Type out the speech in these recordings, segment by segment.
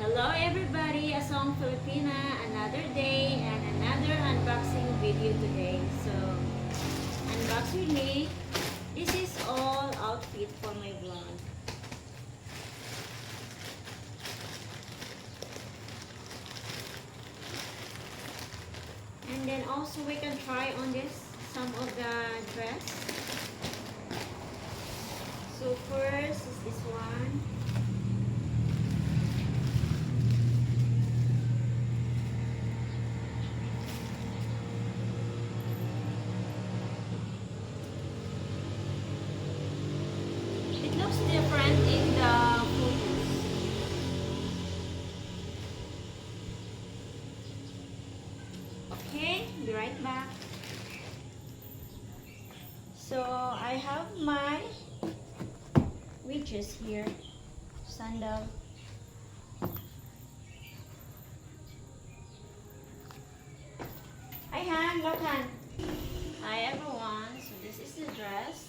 Hello everybody, Asong Filipina, another day and another unboxing video today. So, unbox with me. This is all outfit for my vlog. And then also we can try on this some of the dress. So first is this one. It looks different in the photos. Okay, be right back. So I have my wedges here, sandal. Hi Han, look Han. Hi everyone, so this is the dress.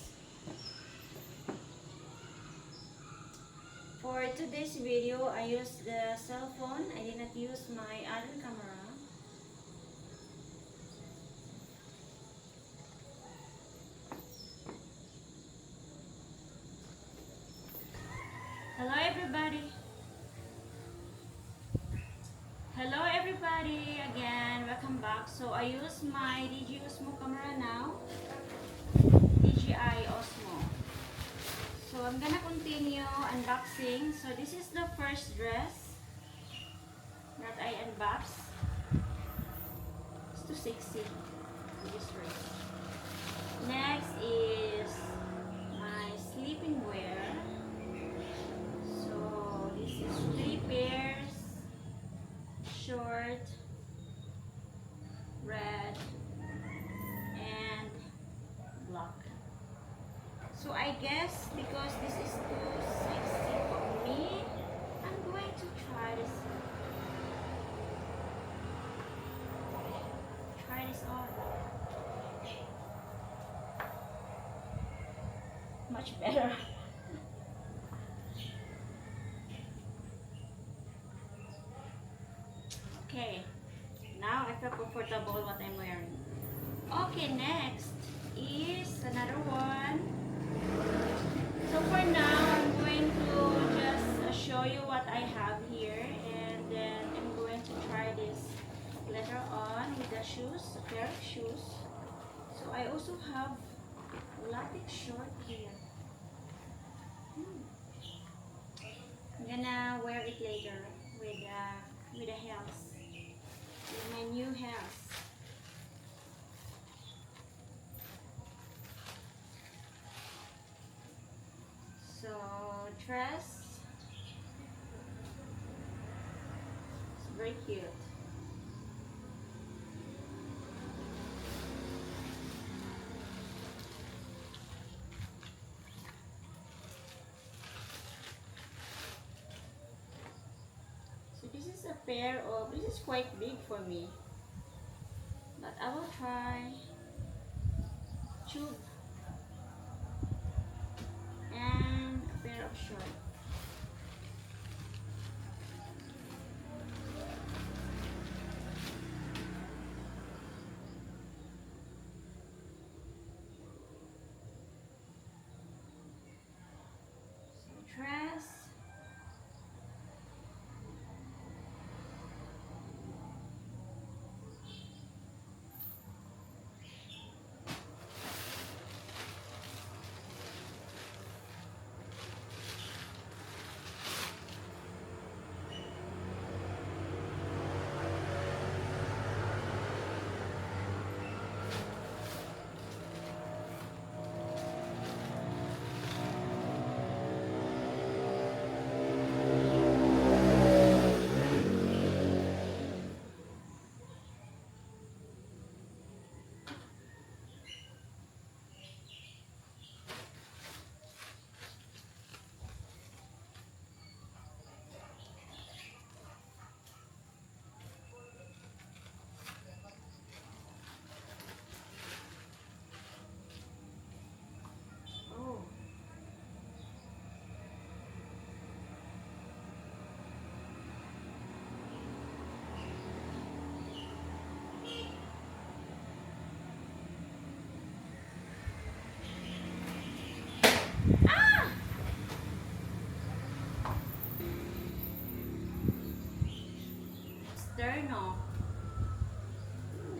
For today's video, I used the cell phone. I did not use my other camera. Hello everybody. Hello everybody again, welcome back. So I use my DJI Osmo camera now. DJI Osmo. So I'm gonna continue unboxing. So this is the first dress that I unboxed. It's too sexy, this dress. Next is my sleeping wear. So this is 3 pairs, short, red, and black. So I guess because this is too sexy for me, I'm going to try this. Try this on. Much better. Okay, now I feel comfortable what I'm wearing. Okay, next is another one. So for now, I'm going to just show you what I have here, and then I'm going to try this later on with the shoes, a pair of shoes. So I also have latex short here. I'm gonna wear it later with the heels, with my new heels. So dress, it's very cute. So this is a pair of, this is quite big for me, but I will try tube and a pair of shorts. So dress. no?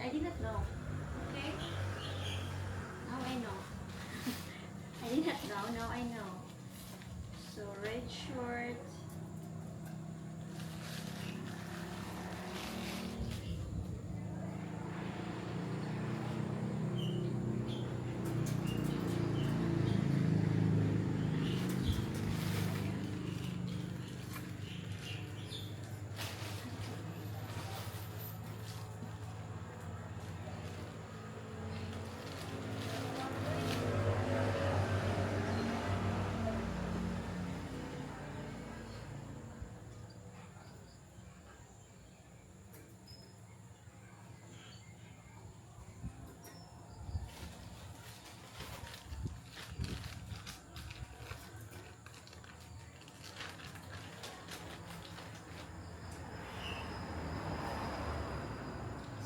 I did not know. Okay? Now I know. I did not know. Now I know. So red short.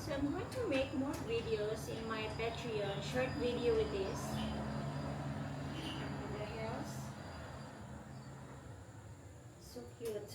So I'm going to make more videos in my Patreon, short video with this. The hairs. So cute.